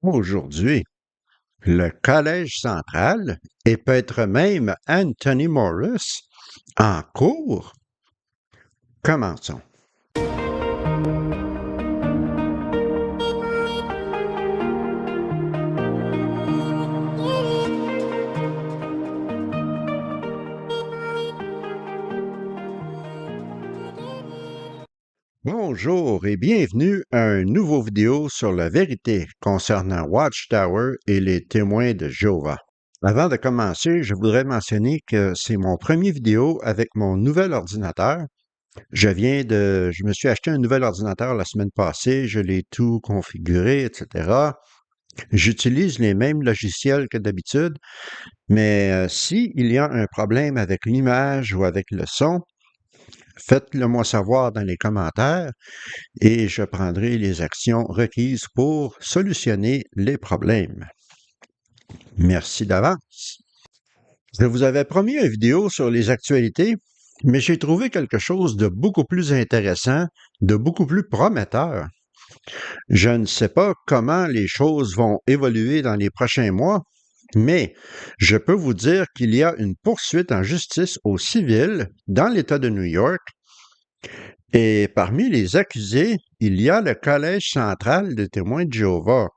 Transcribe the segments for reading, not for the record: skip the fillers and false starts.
Aujourd'hui, le Collège central et peut-être même Anthony Morris en cours. Commençons. Bonjour et bienvenue à un nouveau vidéo sur la vérité concernant Watchtower et les témoins de Jéhovah. Avant de commencer, je voudrais mentionner que c'est mon premier vidéo avec mon nouvel ordinateur. Je me suis acheté un nouvel ordinateur la semaine passée, je l'ai tout configuré, etc. J'utilise les mêmes logiciels que d'habitude, mais s'il y a un problème avec l'image ou avec le son, faites-le moi savoir dans les commentaires et je prendrai les actions requises pour solutionner les problèmes. Merci d'avance. Je vous avais promis une vidéo sur les actualités, mais j'ai trouvé quelque chose de beaucoup plus intéressant, de beaucoup plus prometteur. Je ne sais pas comment les choses vont évoluer dans les prochains mois, mais je peux vous dire qu'il y a une poursuite en justice au civil dans l'État de New York et parmi les accusés, il y a le Collège central des témoins de Jéhovah,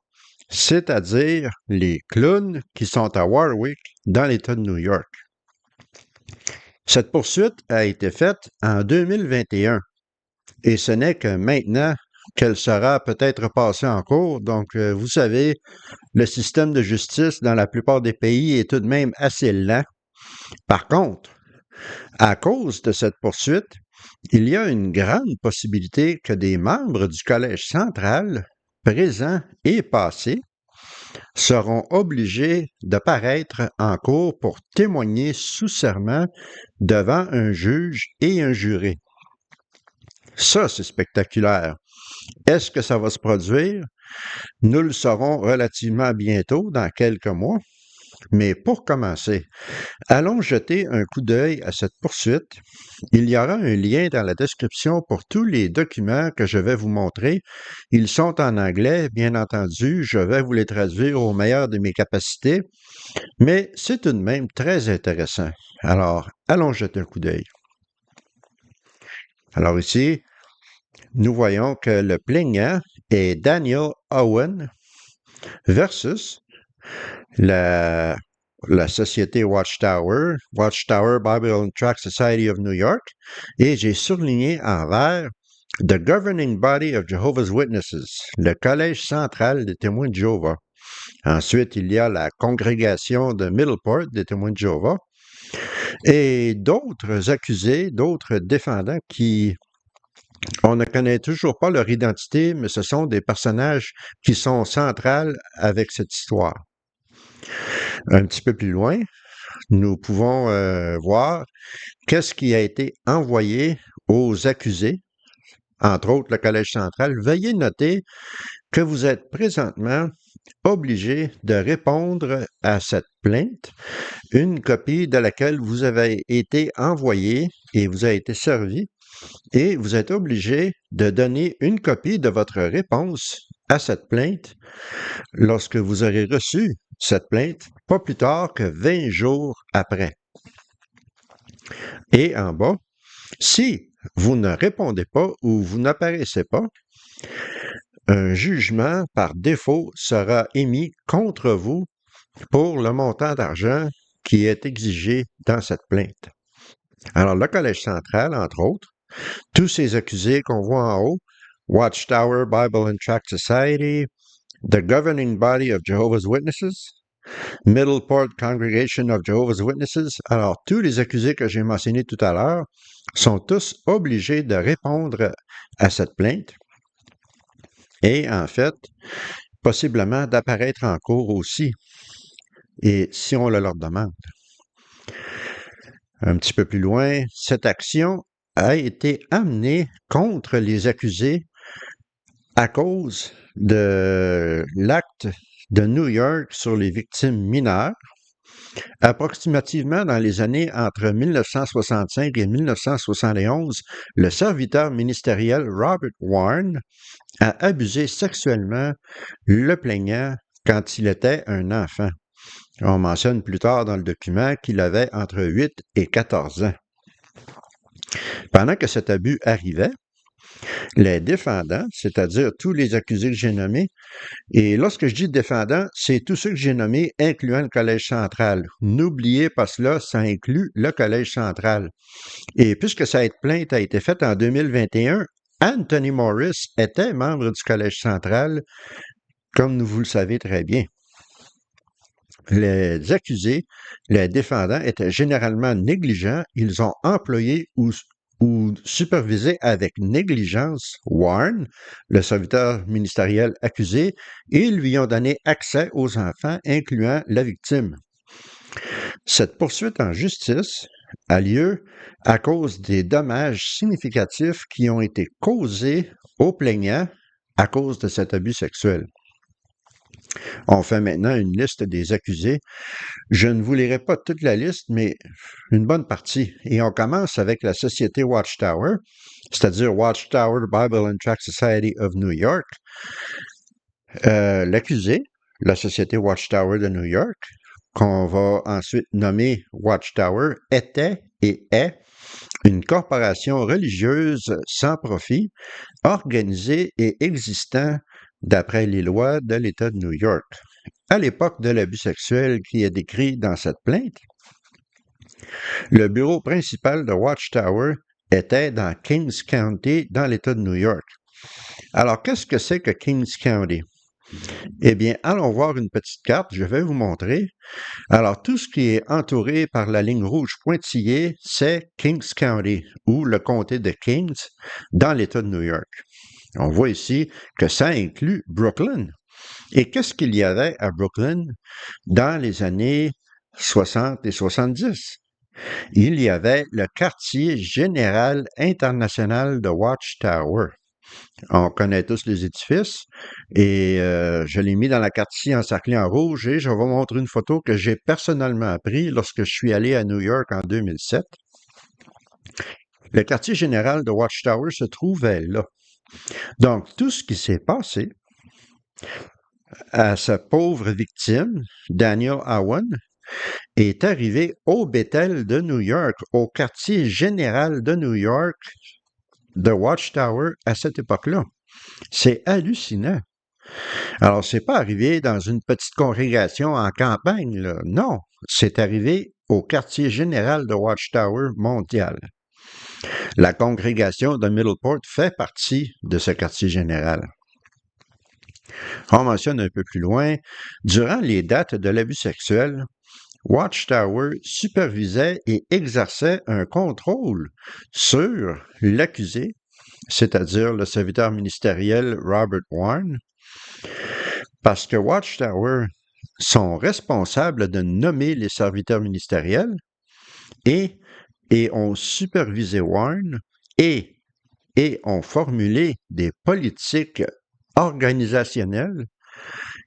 c'est-à-dire les clowns qui sont à Warwick dans l'État de New York. Cette poursuite a été faite en 2021 et ce n'est que maintenant qu'elle sera peut-être passée en cours. Donc, vous savez, le système de justice dans la plupart des pays est tout de même assez lent. Par contre, à cause de cette poursuite, il y a une grande possibilité que des membres du Collège central, présents et passés, seront obligés de paraître en cour pour témoigner sous serment devant un juge et un juré. Ça, c'est spectaculaire. Est-ce que ça va se produire? Nous le saurons relativement bientôt, dans quelques mois. Mais pour commencer, allons jeter un coup d'œil à cette poursuite. Il y aura un lien dans la description pour tous les documents que je vais vous montrer. Ils sont en anglais, bien entendu. Je vais vous les traduire au meilleur de mes capacités, mais c'est tout de même très intéressant. Alors, allons jeter un coup d'œil. Alors ici, nous voyons que le plaignant est Daniel Owen versus la société Watchtower, Watchtower Bible and Tract Society of New York, et j'ai surligné en vert The Governing Body of Jehovah's Witnesses, le Collège central des témoins de Jéhovah. Ensuite, il y a la congrégation de Middleport des témoins de Jéhovah et d'autres accusés, d'autres défendants qui, on ne connaît toujours pas leur identité, mais ce sont des personnages qui sont centrales avec cette histoire. Un petit peu plus loin, nous pouvons voir qu'est-ce qui a été envoyé aux accusés, entre autres le Collège central. Veuillez noter que vous êtes présentement obligé de répondre à cette plainte, une copie de laquelle vous avez été envoyé et vous a été servi, et vous êtes obligé de donner une copie de votre réponse à cette plainte lorsque vous aurez reçu cette plainte, pas plus tard que 20 jours après. Et en bas, si vous ne répondez pas ou vous n'apparaissez pas, un jugement par défaut sera émis contre vous pour le montant d'argent qui est exigé dans cette plainte. Alors, le Collège central, entre autres, tous ces accusés qu'on voit en haut, Watchtower Bible and Tract Society, the Governing Body of Jehovah's Witnesses, Middleport Congregation of Jehovah's Witnesses. Alors, tous les accusés que j'ai mentionnés tout à l'heure sont tous obligés de répondre à cette plainte et, en fait, possiblement d'apparaître en cour aussi, et si on le leur demande. Un petit peu plus loin, cette action a été amenée contre les accusés à cause de l'acte de New York sur les victimes mineures. Approximativement dans les années entre 1965 et 1971, le serviteur ministériel Robert Warren a abusé sexuellement le plaignant quand il était un enfant. On mentionne plus tard dans le document qu'il avait entre 8 et 14 ans. Pendant que cet abus arrivait, les défendants, c'est-à-dire tous les accusés que j'ai nommés, et lorsque je dis défendants, c'est tous ceux que j'ai nommés, incluant le Collège central. N'oubliez pas cela, ça inclut le Collège central. Et puisque cette plainte a été faite en 2021, Anthony Morris était membre du Collège central, comme vous le savez très bien. Les accusés, les défendants étaient généralement négligents. Ils ont employé ou supervisé avec négligence Warren, le serviteur ministériel accusé, et ils lui ont donné accès aux enfants, incluant la victime. Cette poursuite en justice a lieu à cause des dommages significatifs qui ont été causés aux plaignants à cause de cet abus sexuel. On fait maintenant une liste des accusés. Je ne vous lirai pas toute la liste, mais une bonne partie. Et on commence avec la société Watchtower, c'est-à-dire Watchtower Bible and Tract Society of New York. L'accusé, la société Watchtower de New York, qu'on va ensuite nommer Watchtower, était et est une corporation religieuse sans profit, organisée et existant d'après les lois de l'État de New York. À l'époque de l'abus sexuel qui est décrit dans cette plainte, le bureau principal de Watchtower était dans Kings County, dans l'État de New York. Alors, qu'est-ce que c'est que Kings County? Eh bien, allons voir une petite carte, je vais vous montrer. Alors, tout ce qui est entouré par la ligne rouge pointillée, c'est Kings County, ou le comté de Kings, dans l'État de New York. On voit ici que ça inclut Brooklyn. Et qu'est-ce qu'il y avait à Brooklyn dans les années 60 et 70? Il y avait le quartier général international de Watchtower. On connaît tous les édifices et je l'ai mis dans la carte ici encerclée en rouge et je vais vous montrer une photo que j'ai personnellement prise lorsque je suis allé à New York en 2007. Le quartier général de Watchtower se trouvait là. Donc, tout ce qui s'est passé à sa pauvre victime, Daniel Owen, est arrivé au Bethel de New York, au quartier général de New York, de Watchtower à cette époque-là. C'est hallucinant. Alors, c'est pas arrivé dans une petite congrégation en campagne, là. Non, c'est arrivé au quartier général de Watchtower mondial. La congrégation de Middleport fait partie de ce quartier général. On mentionne un peu plus loin, durant les dates de l'abus sexuel, Watchtower supervisait et exerçait un contrôle sur l'accusé, c'est-à-dire le serviteur ministériel Robert Warren, parce que Watchtower sont responsables de nommer les serviteurs ministériels et ont supervisé Warren et ont formulé des politiques organisationnelles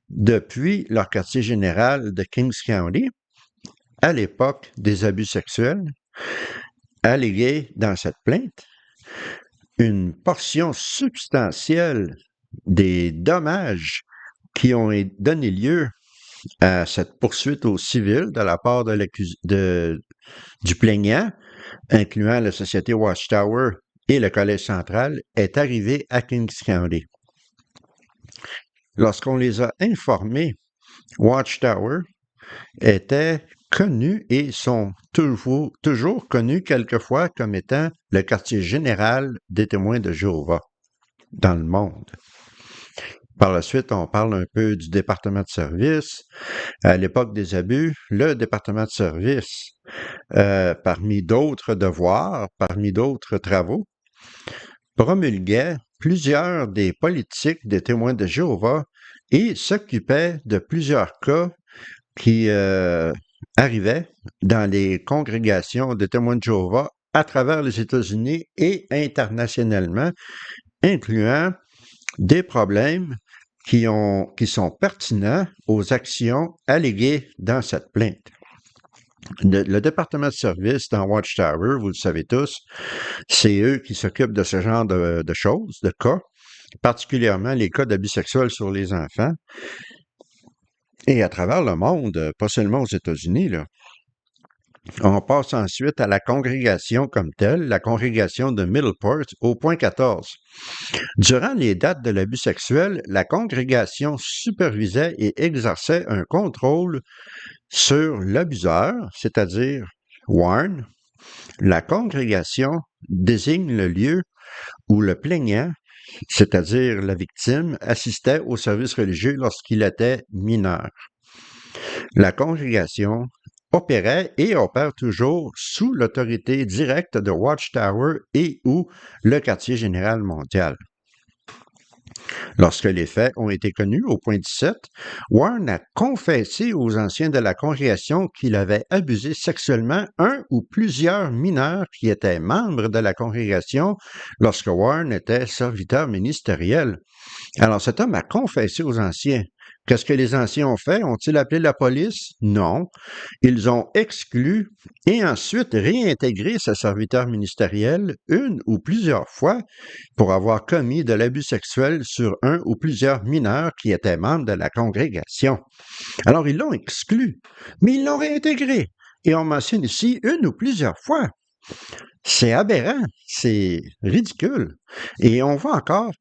depuis leur quartier général de Kings County à l'époque des abus sexuels allégués dans cette plainte. Une portion substantielle des dommages qui ont donné lieu à cette poursuite au civil de la part du plaignant, incluant la société Watchtower et le Collège central, est arrivé à Kings County. Lorsqu'on les a informés, Watchtower était connu et sont toujours connus quelquefois comme étant le quartier général des témoins de Jéhovah dans le monde. Par la suite, on parle un peu du département de service. À l'époque des abus, le département de service, parmi d'autres devoirs, parmi d'autres travaux, promulguait plusieurs des politiques des témoins de Jéhovah et s'occupait de plusieurs cas qui arrivaient dans les congrégations des témoins de Jéhovah à travers les États-Unis et internationalement, incluant des problèmes qui sont pertinents aux actions alléguées dans cette plainte. Le département de service dans Watchtower, vous le savez tous, c'est eux qui s'occupent de ce genre de choses, de cas, particulièrement les cas d'abus sexuels sur les enfants. et à travers le monde, pas seulement aux États-Unis, là. On passe ensuite à la congrégation comme telle, la congrégation de Middleport au point 14. Durant les dates de l'abus sexuel, la congrégation supervisait et exerçait un contrôle sur l'abuseur, c'est-à-dire Warren. La congrégation désigne le lieu où le plaignant, c'est-à-dire la victime, assistait au service religieux lorsqu'il était mineur. La congrégation opérait et opère toujours sous l'autorité directe de Watchtower et ou le quartier général mondial. Lorsque les faits ont été connus au point 17, Warren a confessé aux anciens de la congrégation qu'il avait abusé sexuellement un ou plusieurs mineurs qui étaient membres de la congrégation lorsque Warren était serviteur ministériel. Alors cet homme a confessé aux anciens. Qu'est-ce que les anciens ont fait? Ont-ils appelé la police? Non. Ils ont exclu et ensuite réintégré ce serviteur ministériel une ou plusieurs fois pour avoir commis de l'abus sexuel sur un ou plusieurs mineurs qui étaient membres de la congrégation. Alors ils l'ont exclu, mais ils l'ont réintégré. Et on mentionne ici une ou plusieurs fois. C'est aberrant, c'est ridicule. Et on voit encore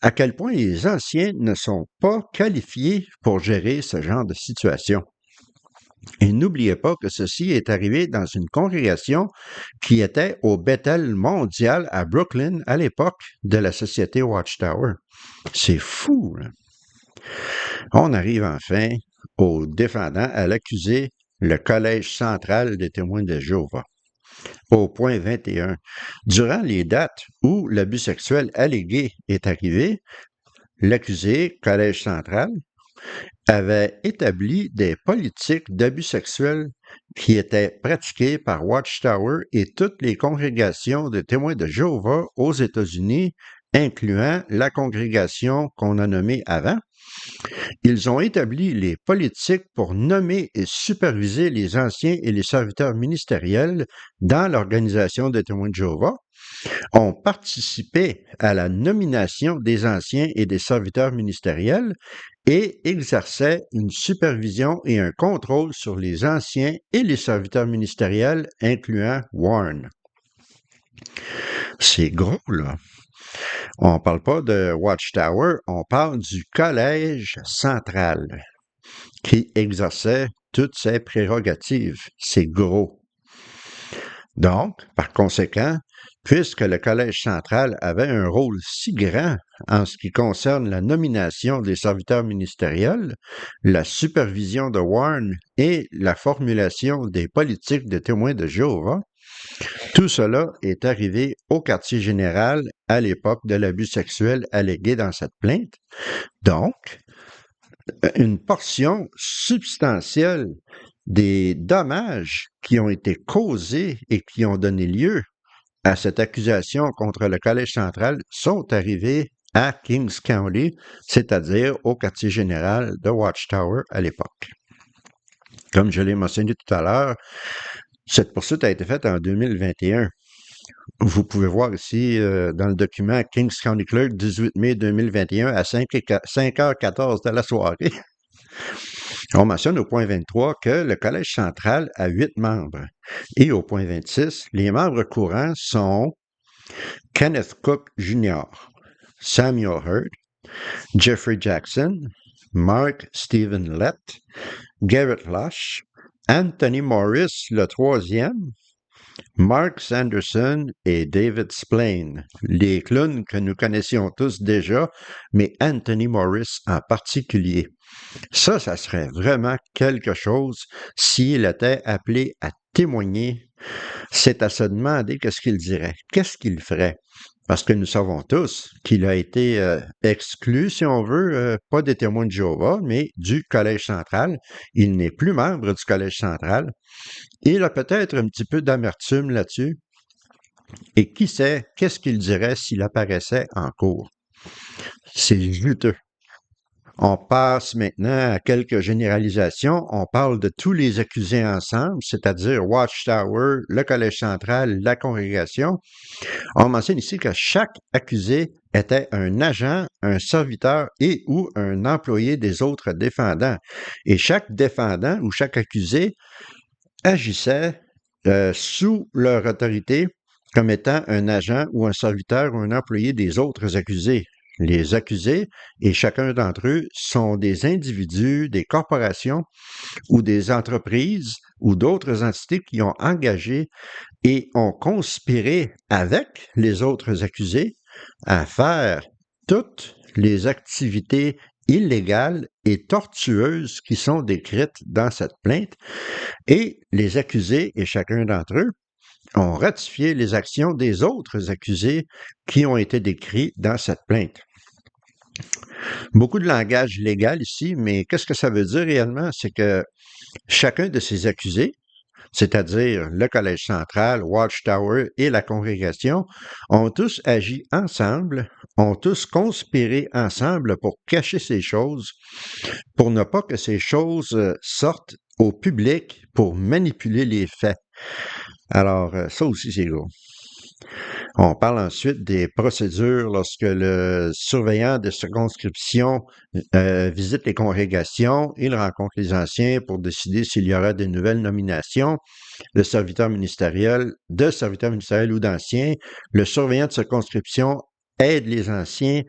à quel point les anciens ne sont pas qualifiés pour gérer ce genre de situation. Et n'oubliez pas que ceci est arrivé dans une congrégation qui était au Bethel mondial à Brooklyn à l'époque de la société Watchtower. C'est fou, hein? On arrive enfin au défendant, à l'accusé, le Collège central des témoins de Jéhovah. Au point 21. Durant les dates où l'abus sexuel allégué est arrivé, l'accusé, Collège central, avait établi des politiques d'abus sexuels qui étaient pratiquées par Watchtower et toutes les congrégations de témoins de Jéhovah aux États-Unis, incluant la congrégation qu'on a nommée avant. Ils ont établi les politiques pour nommer et superviser les anciens et les serviteurs ministériels dans l'organisation des témoins de Jéhovah, ont participé à la nomination des anciens et des serviteurs ministériels et exerçaient une supervision et un contrôle sur les anciens et les serviteurs ministériels, incluant Warren. C'est gros, là. On ne parle pas de Watchtower, on parle du Collège central qui exerçait toutes ses prérogatives. C'est gros. Donc, par conséquent, puisque le Collège central avait un rôle si grand en ce qui concerne la nomination des serviteurs ministériels, la supervision de Warren et la formulation des politiques de témoins de Jéhovah, tout cela est arrivé au quartier général à l'époque de l'abus sexuel allégué dans cette plainte. Donc, une portion substantielle des dommages qui ont été causés et qui ont donné lieu à cette accusation contre le Collège central sont arrivés à Kings County, c'est-à-dire au quartier général de Watchtower à l'époque. Comme je l'ai mentionné tout à l'heure, cette poursuite a été faite en 2021. Vous pouvez voir ici dans le document Kings County Clerk, 18 mai 2021 à 5h14 de la soirée. On mentionne au point 23 que le Collège central a 8 membres. Et au point 26, les membres courants sont Kenneth Cook Jr., Samuel Hurd, Jeffrey Jackson, Mark Stephen Lett, Garrett Lush, Anthony Morris, le troisième, Mark Sanderson et David Splain, les clowns que nous connaissions tous déjà, mais Anthony Morris en particulier. Ça serait vraiment quelque chose s'il était appelé à témoigner. C'est à se demander qu'est-ce qu'il dirait, qu'est-ce qu'il ferait. Parce que nous savons tous qu'il a été exclu, si on veut, pas des témoins de Jéhovah, mais du Collège central. Il n'est plus membre du Collège central. Il a peut-être un petit peu d'amertume là-dessus. Et qui sait, qu'est-ce qu'il dirait s'il apparaissait en cours? C'est juteux. On passe maintenant à quelques généralisations. On parle de tous les accusés ensemble, c'est-à-dire Watchtower, le Collège central, la congrégation. On mentionne ici que chaque accusé était un agent, un serviteur et ou un employé des autres défendants. Et chaque défendant ou chaque accusé agissait sous leur autorité comme étant un agent ou un serviteur ou un employé des autres accusés. Les accusés, et chacun d'entre eux, sont des individus, des corporations ou des entreprises ou d'autres entités qui ont engagé et ont conspiré avec les autres accusés à faire toutes les activités illégales et tortueuses qui sont décrites dans cette plainte, et les accusés, et chacun d'entre eux, ont ratifié les actions des autres accusés qui ont été décrits dans cette plainte. Beaucoup de langage légal ici, mais qu'est-ce que ça veut dire réellement? C'est que chacun de ces accusés, c'est-à-dire le Collège central, Watchtower et la congrégation, ont tous agi ensemble, ont tous conspiré ensemble pour cacher ces choses, pour ne pas que ces choses sortent au public pour manipuler les faits. Alors, ça aussi, c'est gros. On parle ensuite des procédures lorsque le surveillant de circonscription visite les congrégations. Il rencontre les anciens pour décider s'il y aura de nouvelles nominations de serviteurs ministériels ou d'anciens. Le surveillant de circonscription aide les anciens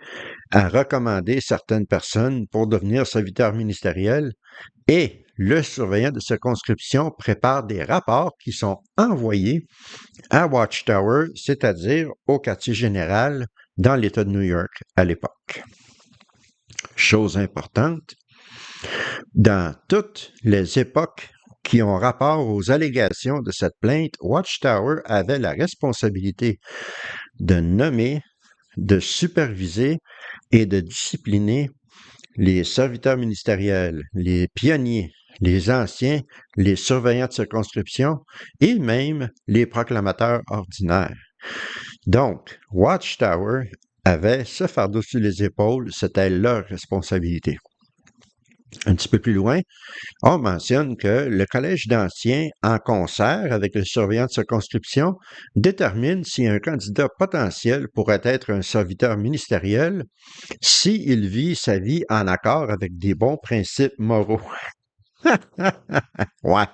à recommander certaines personnes pour devenir serviteurs ministériels, et le surveillant de circonscription prépare des rapports qui sont envoyés à Watchtower, c'est-à-dire au quartier général dans l'État de New York à l'époque. Chose importante, dans toutes les époques qui ont rapport aux allégations de cette plainte, Watchtower avait la responsabilité de nommer, de superviser et de discipliner les serviteurs ministériels, les pionniers, les anciens, les surveillants de circonscription et même les proclamateurs ordinaires. Donc, Watchtower avait ce fardeau sur les épaules, c'était leur responsabilité. Un petit peu plus loin, on mentionne que le collège d'anciens, en concert avec le surveillant de circonscription, détermine si un candidat potentiel pourrait être un serviteur ministériel s'il vit sa vie en accord avec des bons principes moraux. Ouais.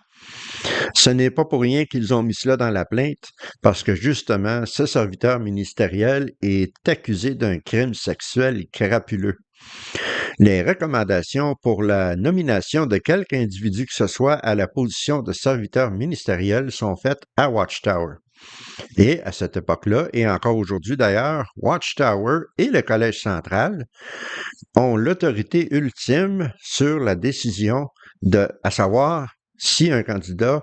Ce n'est pas pour rien qu'ils ont mis cela dans la plainte, parce que justement, ce serviteur ministériel est accusé d'un crime sexuel crapuleux. Les recommandations pour la nomination de quelque individu que ce soit à la position de serviteur ministériel sont faites à Watchtower. Et à cette époque-là, et encore aujourd'hui d'ailleurs, Watchtower et le Collège central ont l'autorité ultime sur la décision à savoir si un candidat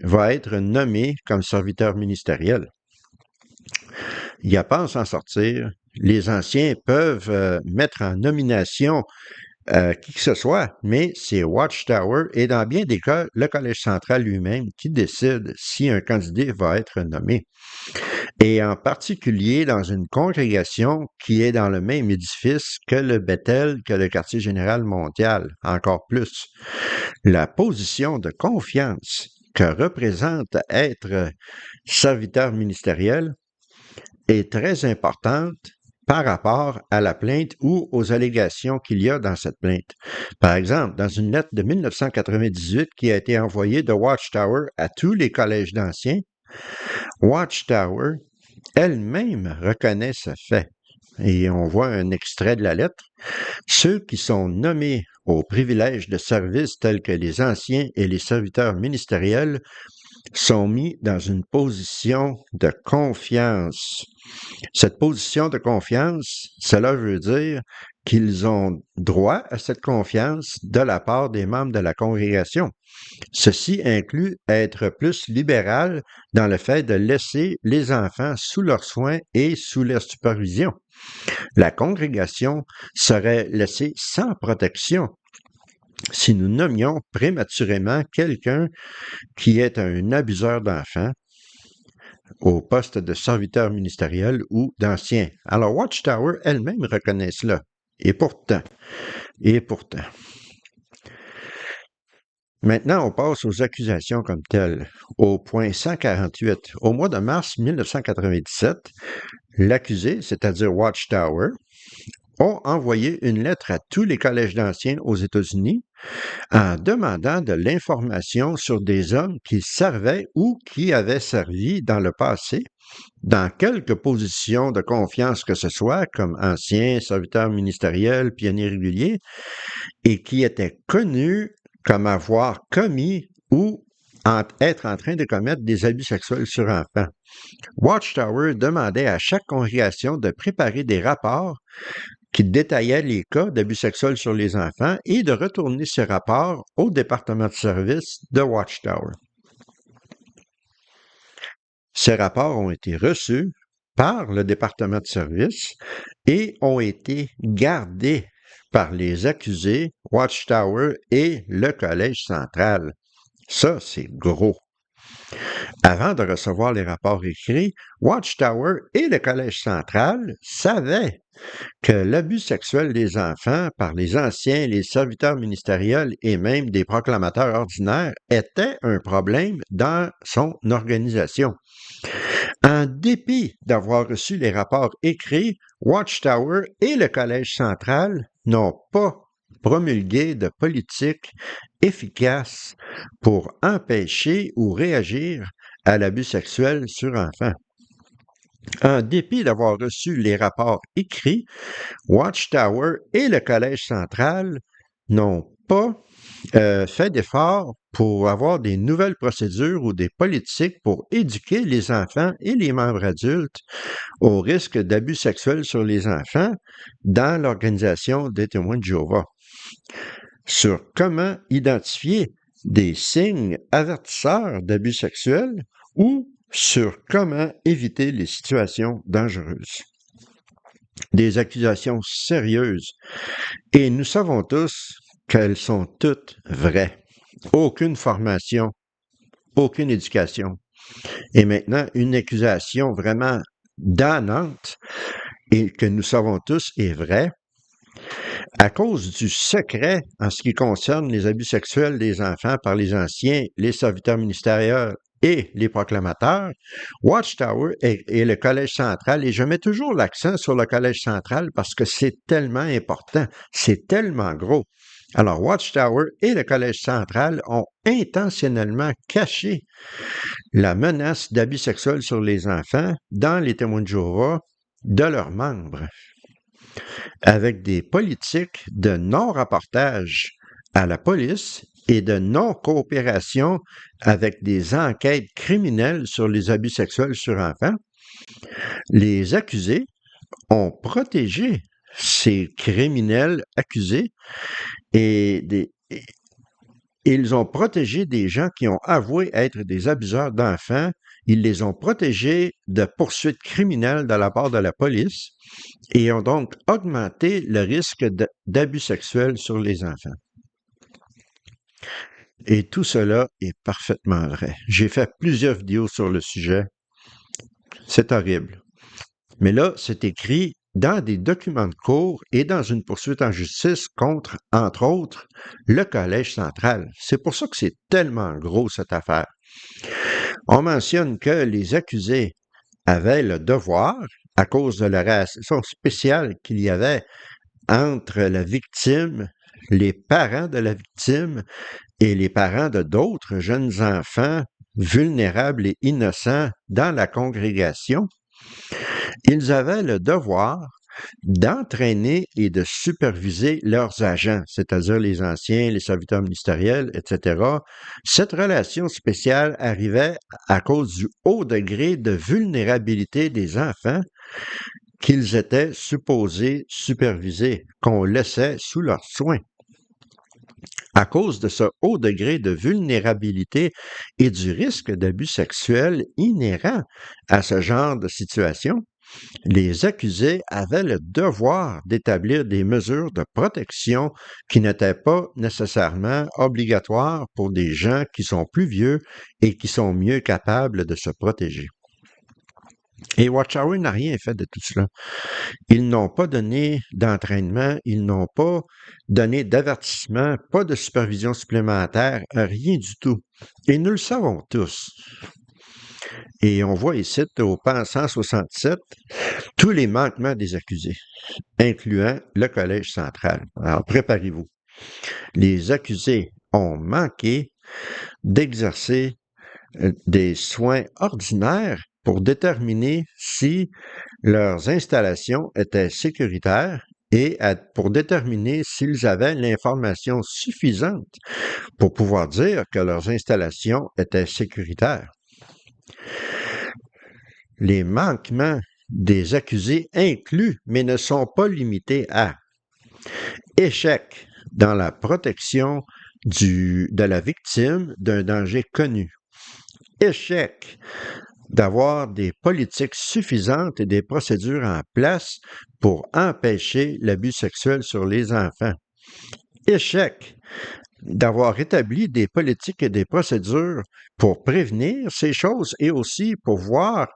va être nommé comme serviteur ministériel. Il n'y a pas à s'en sortir. Les anciens peuvent mettre en nomination qui que ce soit, mais c'est Watchtower et dans bien des cas, le Collège central lui-même qui décide si un candidat va être nommé. Et en particulier dans une congrégation qui est dans le même édifice que le Bethel, que le quartier général mondial, encore plus. La position de confiance que représente être serviteur ministériel est très importante par rapport à la plainte ou aux allégations qu'il y a dans cette plainte. Par exemple, dans une lettre de 1998 qui a été envoyée de Watchtower à tous les collèges d'anciens, Watchtower elle-même reconnaît ce fait. Et on voit un extrait de la lettre. Ceux qui sont nommés aux privilèges de service tels que les anciens et les serviteurs ministériels sont mis dans une position de confiance. Cette position de confiance, cela veut dire qu'ils ont droit à cette confiance de la part des membres de la congrégation. Ceci inclut être plus libéral dans le fait de laisser les enfants sous leurs soins et sous leur supervision. La congrégation serait laissée sans protection si nous nommions prématurément quelqu'un qui est un abuseur d'enfants au poste de serviteur ministériel ou d'ancien. Alors Watchtower elle-même reconnaît cela. Et pourtant. Maintenant, on passe aux accusations comme telles. Au point 148, au mois de mars 1997, L'accusé, c'est-à-dire Watchtower, ont envoyé une lettre à tous les collèges d'anciens aux États-Unis en demandant de l'information sur des hommes qui servaient ou qui avaient servi dans le passé, dans quelque position de confiance que ce soit, comme anciens, serviteurs ministériels, pionniers réguliers, et qui étaient connus comme avoir commis ou être en train de commettre des abus sexuels sur enfants. Watchtower demandait à chaque congrégation de préparer des rapports qui détaillaient les cas d'abus sexuels sur les enfants et de retourner ces rapports au département de service de Watchtower. Ces rapports ont été reçus par le département de service et ont été gardés par les accusés, Watchtower et le Collège central. Ça, c'est gros. Avant de recevoir les rapports écrits, Watchtower et le Collège central savaient que l'abus sexuel des enfants par les anciens, les serviteurs ministériels et même des proclamateurs ordinaires était un problème dans son organisation. En dépit d'avoir reçu les rapports écrits, Watchtower et le Collège central n'ont pas promulgué de politique efficace pour empêcher ou réagir à l'abus sexuel sur enfants. En dépit d'avoir reçu les rapports écrits, Watchtower et le Collège central n'ont pas fait d'efforts pour avoir des nouvelles procédures ou des politiques pour éduquer les enfants et les membres adultes au risque d'abus sexuels sur les enfants dans l'organisation des témoins de Jéhovah, sur comment identifier des signes avertisseurs d'abus sexuels ou sur comment éviter les situations dangereuses. Des accusations sérieuses. Et nous savons tous qu'elles sont toutes vraies. Aucune formation, aucune éducation. Et maintenant, une accusation vraiment damnante et que nous savons tous est vraie. À cause du secret en ce qui concerne les abus sexuels des enfants par les anciens, les serviteurs ministériels et les proclamateurs, Watchtower et le Collège central, et je mets toujours l'accent sur le Collège central parce que c'est tellement important, c'est tellement gros. Alors, Watchtower et le Collège central ont intentionnellement caché la menace d'abus sexuels sur les enfants dans les témoins de Jéhovah de leurs membres, avec des politiques de non-rapportage à la police et de non-coopération avec des enquêtes criminelles sur les abus sexuels sur enfants. Les accusés ont protégé ces criminels accusés et ils ont protégé des gens qui ont avoué être des abuseurs d'enfants. Ils les ont protégés de poursuites criminelles de la part de la police et ont donc augmenté le risque d'abus sexuels sur les enfants. Et tout cela est parfaitement vrai. J'ai fait plusieurs vidéos sur le sujet. C'est horrible. Mais là, c'est écrit dans des documents de cours et dans une poursuite en justice contre, entre autres, le Collège central. C'est pour ça que c'est tellement gros, cette affaire. On mentionne que les accusés avaient le devoir, à cause de la relation spéciale qu'il y avait entre la victime, les parents de la victime et les parents de d'autres jeunes enfants vulnérables et innocents dans la congrégation, ils avaient le devoir d'entraîner et de superviser leurs agents, c'est-à-dire les anciens, les serviteurs ministériels, etc. Cette relation spéciale arrivait à cause du haut degré de vulnérabilité des enfants qu'ils étaient supposés superviser, qu'on laissait sous leurs soins. À cause de ce haut degré de vulnérabilité et du risque d'abus sexuels inhérent à ce genre de situation, les accusés avaient le devoir d'établir des mesures de protection qui n'étaient pas nécessairement obligatoires pour des gens qui sont plus vieux et qui sont mieux capables de se protéger. Et Watchtower n'a rien fait de tout cela. Ils n'ont pas donné d'entraînement, ils n'ont pas donné d'avertissement, pas de supervision supplémentaire, rien du tout. Et nous le savons tous. Et on voit ici, au pan 167, tous les manquements des accusés, incluant le Collège central. Alors, préparez-vous. Les accusés ont manqué d'exercer des soins ordinaires pour déterminer si leurs installations étaient sécuritaires et pour déterminer s'ils avaient l'information suffisante pour pouvoir dire que leurs installations étaient sécuritaires. Les manquements des accusés incluent, mais ne sont pas limités à échec dans la protection de la victime d'un danger connu, échec d'avoir des politiques suffisantes et des procédures en place pour empêcher l'abus sexuel sur les enfants, échec d'avoir établi des politiques et des procédures pour prévenir ces choses et aussi pour voir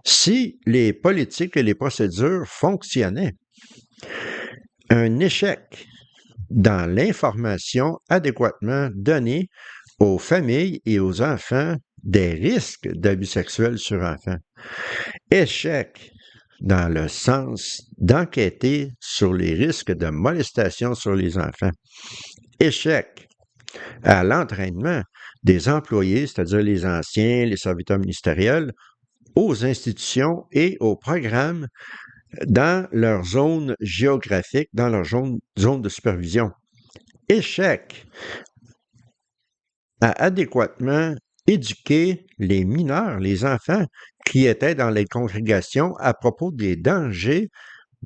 si les politiques et les procédures fonctionnaient. Un échec dans l'information adéquatement donnée aux familles et aux enfants des risques d'abus sexuels sur enfants. Échec dans le sens d'enquêter sur les risques de molestation sur les enfants. Échec à l'entraînement des employés, c'est-à-dire les anciens, les serviteurs ministériels, aux institutions et aux programmes dans leur zone géographique, dans leur zone de supervision. Échec à adéquatement éduquer les mineurs, les enfants qui étaient dans les congrégations à propos des dangers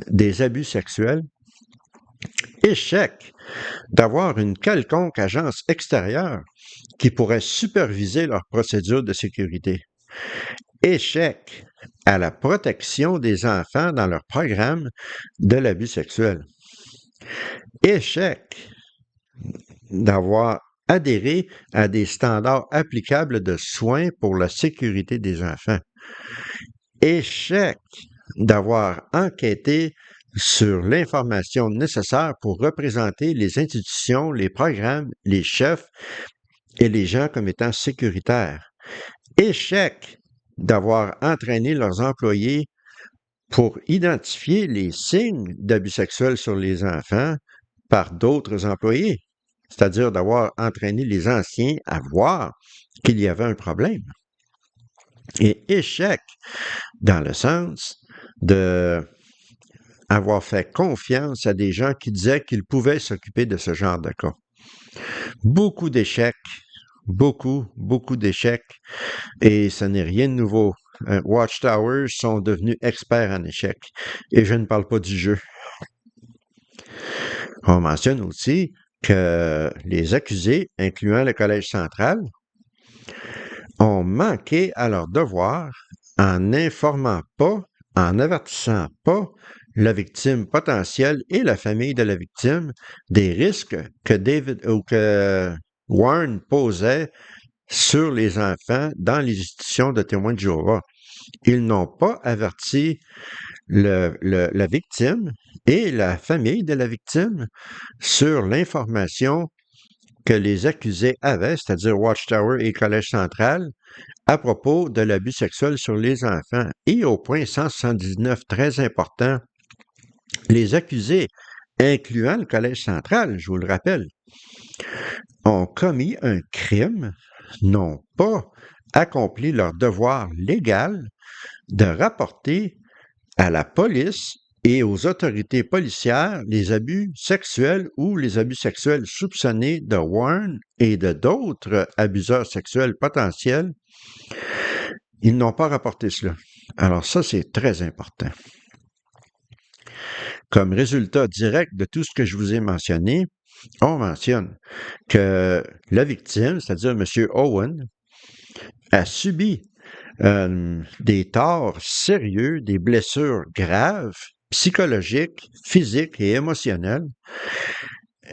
des abus sexuels. Échec d'avoir une quelconque agence extérieure qui pourrait superviser leurs procédures de sécurité. Échec à la protection des enfants dans leur programme de l'abus sexuel. Échec d'avoir adhéré à des standards applicables de soins pour la sécurité des enfants. Échec d'avoir enquêté sur l'information nécessaire pour représenter les institutions, les programmes, les chefs et les gens comme étant sécuritaires. Échec d'avoir entraîné leurs employés pour identifier les signes d'abus sexuels sur les enfants par d'autres employés, c'est-à-dire d'avoir entraîné les anciens à voir qu'il y avait un problème. Et échec dans le sens de avoir fait confiance à des gens qui disaient qu'ils pouvaient s'occuper de ce genre de cas. Beaucoup d'échecs, beaucoup d'échecs, et ce n'est rien de nouveau. Watchtowers sont devenus experts en échecs, et je ne parle pas du jeu. On mentionne aussi que les accusés, incluant le Collège central, ont manqué à leur devoir en n'informant pas, en n'avertissant pas la victime potentielle et la famille de la victime des risques que Warren posait sur les enfants dans les institutions de témoins de Jéhovah. Ils n'ont pas averti la victime et la famille de la victime sur l'information que les accusés avaient, c'est-à-dire Watchtower et Collège central, à propos de l'abus sexuel sur les enfants. Et au point 179, très important, les accusés, incluant le Collège central, je vous le rappelle, ont commis un crime, n'ont pas accompli leur devoir légal de rapporter à la police et aux autorités policières les abus sexuels ou les abus sexuels soupçonnés de Warren et de d'autres abuseurs sexuels potentiels. Ils n'ont pas rapporté cela. Alors ça, c'est très important. Comme résultat direct de tout ce que je vous ai mentionné, on mentionne que la victime, c'est-à-dire M. Owen, a subi des torts sérieux, des blessures graves, psychologiques, physiques et émotionnelles,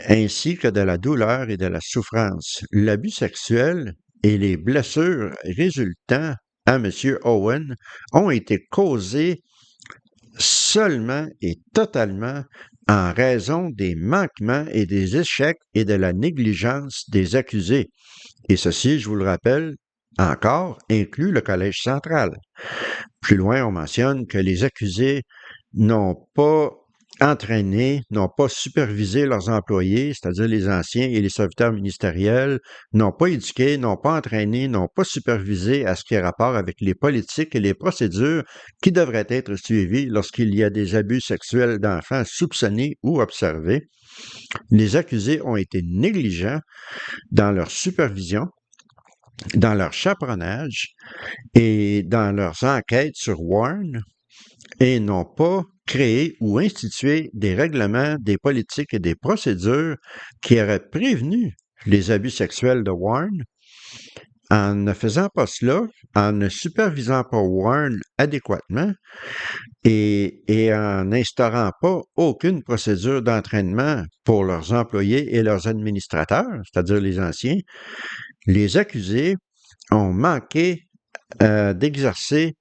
ainsi que de la douleur et de la souffrance. L'abus sexuel et les blessures résultant à M. Owen ont été causés seulement et totalement en raison des manquements et des échecs et de la négligence des accusés. Et ceci, je vous le rappelle, encore inclut le Collège central. Plus loin, on mentionne que les accusés n'ont pas entraîné, n'ont pas supervisé leurs employés, c'est-à-dire les anciens et les serviteurs ministériels, n'ont pas éduqué, n'ont pas entraîné, n'ont pas supervisé à ce qui est rapport avec les politiques et les procédures qui devraient être suivies lorsqu'il y a des abus sexuels d'enfants soupçonnés ou observés. Les accusés ont été négligents dans leur supervision, dans leur chaperonnage et dans leurs enquêtes sur Warren, et n'ont pas créé ou institué des règlements, des politiques et des procédures qui auraient prévenu les abus sexuels de Warren. En ne faisant pas cela, en ne supervisant pas Warren adéquatement et en n'instaurant pas aucune procédure d'entraînement pour leurs employés et leurs administrateurs, c'est-à-dire les anciens, les accusés ont manqué d'exercer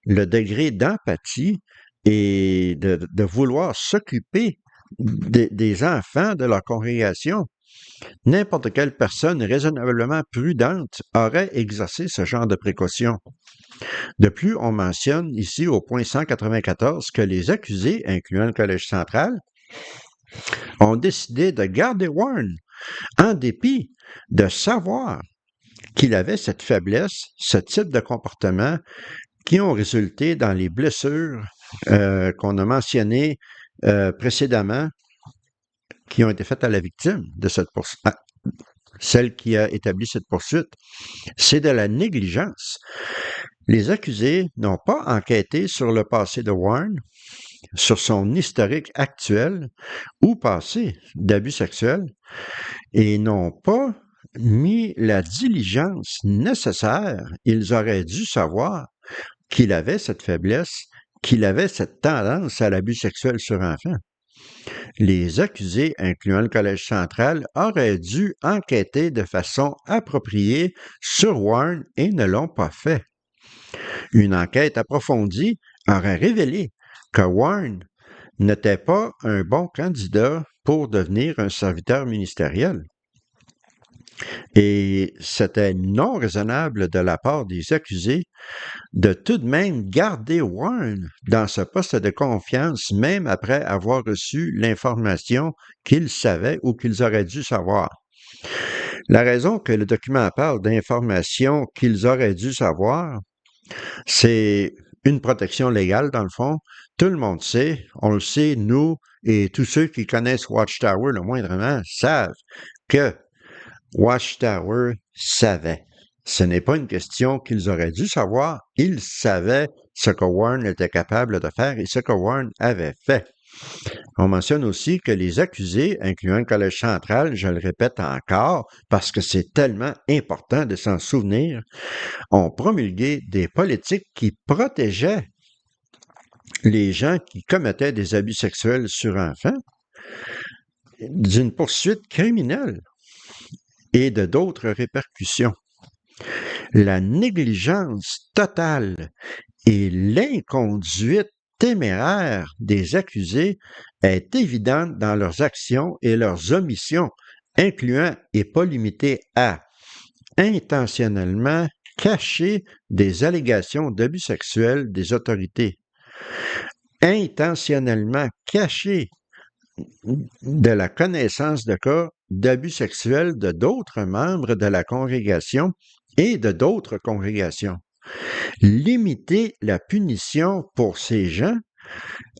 le degré d'empathie et de vouloir s'occuper des enfants de leur congrégation. N'importe quelle personne raisonnablement prudente aurait exercé ce genre de précaution. De plus, on mentionne ici au point 194 que les accusés, incluant le Collège central, ont décidé de garder Warren en dépit de savoir qu'il avait cette faiblesse, ce type de comportement qui ont résulté dans les blessures qu'on a mentionnées précédemment, qui ont été faites à la victime de cette poursuite, celle qui a établi cette poursuite. C'est de la négligence. Les accusés n'ont pas enquêté sur le passé de Warren, sur son historique actuel ou passé d'abus sexuels, et n'ont pas mis la diligence nécessaire. Ils auraient dû savoir qu'il avait cette faiblesse, qu'il avait cette tendance à l'abus sexuel sur enfants. Les accusés, incluant le Collège central, auraient dû enquêter de façon appropriée sur Warren et ne l'ont pas fait. Une enquête approfondie aurait révélé que Warren n'était pas un bon candidat pour devenir un serviteur ministériel. Et c'était non raisonnable de la part des accusés de tout de même garder Warren dans ce poste de confiance, même après avoir reçu l'information qu'ils savaient ou qu'ils auraient dû savoir. La raison que le document parle d'informations qu'ils auraient dû savoir, c'est une protection légale, dans le fond. Tout le monde sait, on le sait, nous et tous ceux qui connaissent Watchtower le moindrement savent que Watchtower savait. Ce n'est pas une question qu'ils auraient dû savoir. Ils savaient ce que Warren était capable de faire et ce que Warren avait fait. On mentionne aussi que les accusés, incluant le Collège central, je le répète encore parce que c'est tellement important de s'en souvenir, ont promulgué des politiques qui protégeaient les gens qui commettaient des abus sexuels sur enfants d'une poursuite criminelle et de d'autres répercussions. La négligence totale et l'inconduite téméraire des accusés est évidente dans leurs actions et leurs omissions, incluant et pas limitées à intentionnellement cacher des allégations d'abus sexuels des autorités, intentionnellement cacher de la connaissance de cas d'abus sexuels de d'autres membres de la congrégation et de d'autres congrégations. Limiter la punition pour ces gens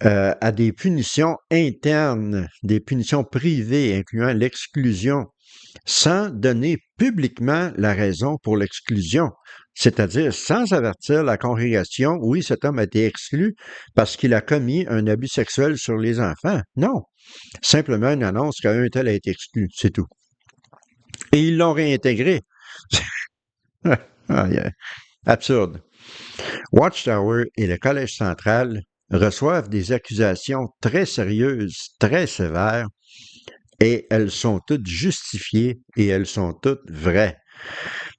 à des punitions internes, des punitions privées, incluant l'exclusion, sans donner publiquement la raison pour l'exclusion, c'est-à-dire sans avertir la congrégation, oui, cet homme a été exclu parce qu'il a commis un abus sexuel sur les enfants. Non, simplement une annonce qu'un tel a été exclu, c'est tout. Et ils l'ont réintégré. Absurde. Watchtower et le Collège central reçoivent des accusations très sérieuses, très sévères, et elles sont toutes justifiées et elles sont toutes vraies.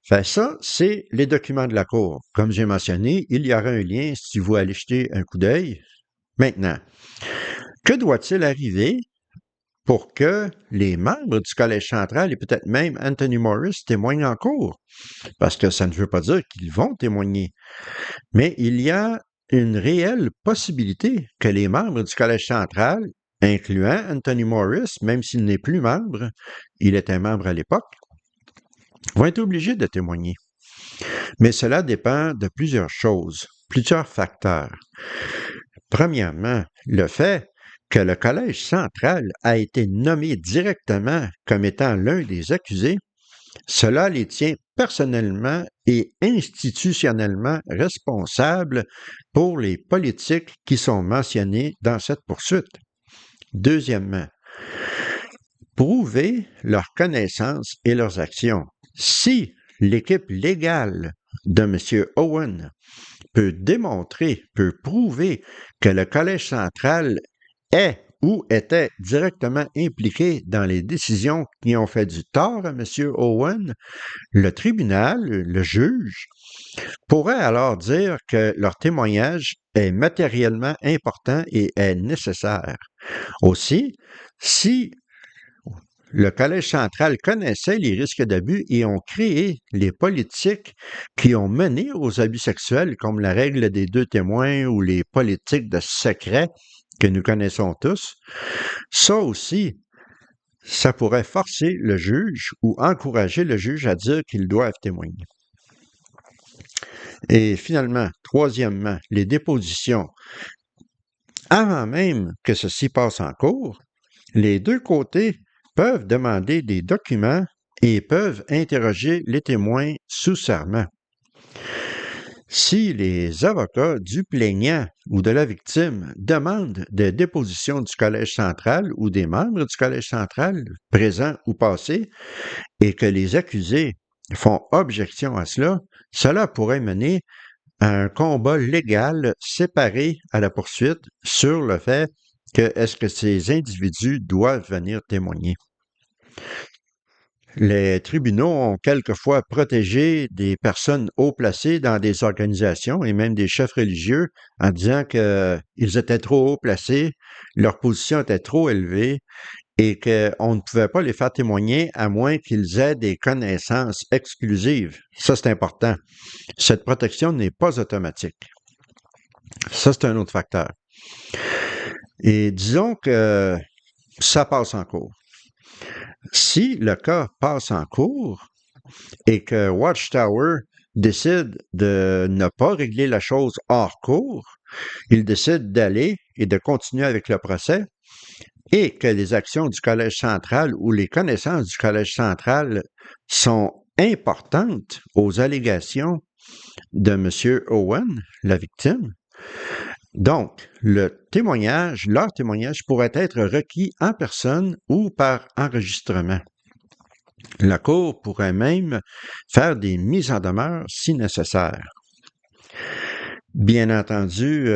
Fait ça, c'est les documents de la Cour. Comme j'ai mentionné, il y aura un lien si vous allez jeter un coup d'œil. Maintenant, que doit-il arriver pour que les membres du Collège central et peut-être même Anthony Morris témoignent en cours, parce que ça ne veut pas dire qu'ils vont témoigner. Mais il y a une réelle possibilité que les membres du Collège central, incluant Anthony Morris, même s'il n'est plus membre, il était membre à l'époque, vont être obligés de témoigner. Mais cela dépend de plusieurs choses, plusieurs facteurs. Premièrement, le fait que le Collège central a été nommé directement comme étant l'un des accusés, cela les tient personnellement et institutionnellement responsables pour les politiques qui sont mentionnées dans cette poursuite. Deuxièmement, prouver leurs connaissances et leurs actions. Si l'équipe légale de M. Owen peut démontrer, peut prouver que le Collège central est ou était directement impliqué dans les décisions qui ont fait du tort à M. Owen, le tribunal, le juge, pourrait alors dire que leur témoignage est matériellement important et est nécessaire. Aussi, si le Collège central connaissait les risques d'abus et ont créé les politiques qui ont mené aux abus sexuels, comme la règle des 2 témoins ou les politiques de secret que nous connaissons tous. Ça aussi, ça pourrait forcer le juge ou encourager le juge à dire qu'ils doivent témoigner. Et finalement, troisièmement, les dépositions. Avant même que ceci passe en cours, les deux côtés peuvent demander des documents et peuvent interroger les témoins sous serment. Si les avocats du plaignant ou de la victime demandent des dépositions du Collège central ou des membres du Collège central, présents ou passés, et que les accusés font objection à cela, cela pourrait mener à un combat légal séparé à la poursuite sur le fait que est-ce que ces individus doivent venir témoigner. Les tribunaux ont quelquefois protégé des personnes haut placées dans des organisations et même des chefs religieux en disant qu'ils étaient trop haut placés, leur position était trop élevée et qu'on ne pouvait pas les faire témoigner à moins qu'ils aient des connaissances exclusives. Ça, c'est important. Cette protection n'est pas automatique. Ça, c'est un autre facteur. Et disons que ça passe en cours. Si le cas passe en cours et que Watchtower décide de ne pas régler la chose hors cours, il décide d'aller et de continuer avec le procès et que les actions du Collège central ou les connaissances du Collège central sont importantes aux allégations de M. Owen, la victime, donc, leur témoignage pourrait être requis en personne ou par enregistrement. La Cour pourrait même faire des mises en demeure si nécessaire. Bien entendu,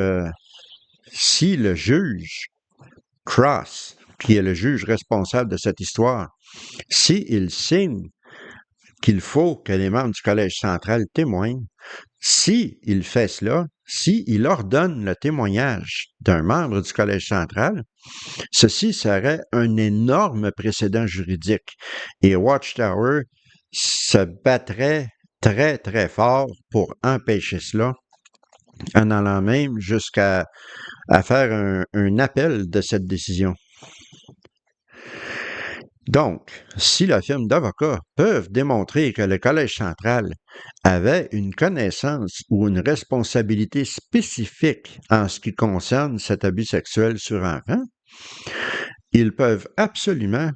si le juge Cross, qui est le juge responsable de cette histoire, s'il signe qu'il faut que les membres du Collège central témoignent, s'il fait cela, s'il ordonne le témoignage d'un membre du Collège central, ceci serait un énorme précédent juridique et Watchtower se battrait très, très fort pour empêcher cela, en allant même jusqu'à faire un appel de cette décision. Donc, si la firme d'avocats peuvent démontrer que le Collège central avait une connaissance ou une responsabilité spécifique en ce qui concerne cet abus sexuel sur enfant, ils peuvent absolument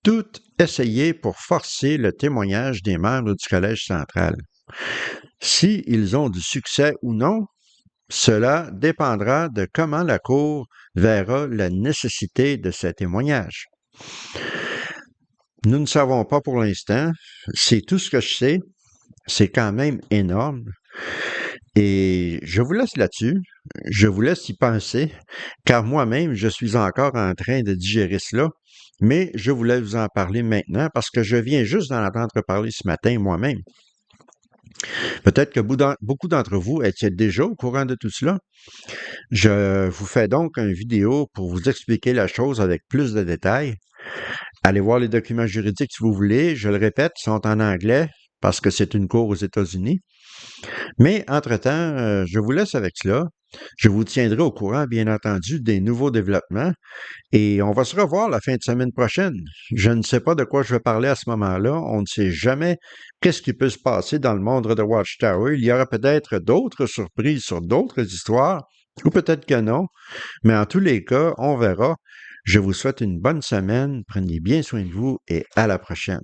tout essayer pour forcer le témoignage des membres du Collège central. S'ils ont du succès ou non, cela dépendra de comment la Cour verra la nécessité de ces témoignages. Nous ne savons pas pour l'instant. C'est tout ce que je sais. C'est quand même énorme. Et je vous laisse là-dessus. Je vous laisse y penser, car moi-même, je suis encore en train de digérer cela. Mais je voulais vous en parler maintenant parce que je viens juste d'en entendre parler ce matin moi-même. Peut-être que beaucoup d'entre vous étiez déjà au courant de tout cela. Je vous fais donc une vidéo pour vous expliquer la chose avec plus de détails. Allez voir les documents juridiques si vous voulez. Je le répète, ils sont en anglais parce que c'est une cour aux États-Unis. Mais entre-temps, je vous laisse avec cela. Je vous tiendrai au courant, bien entendu, des nouveaux développements et on va se revoir la fin de semaine prochaine. Je ne sais pas de quoi je vais parler à ce moment-là. On ne sait jamais qu'est-ce qui peut se passer dans le monde de Watchtower. Il y aura peut-être d'autres surprises sur d'autres histoires ou peut-être que non. Mais en tous les cas, on verra. Je vous souhaite une bonne semaine. Prenez bien soin de vous et à la prochaine.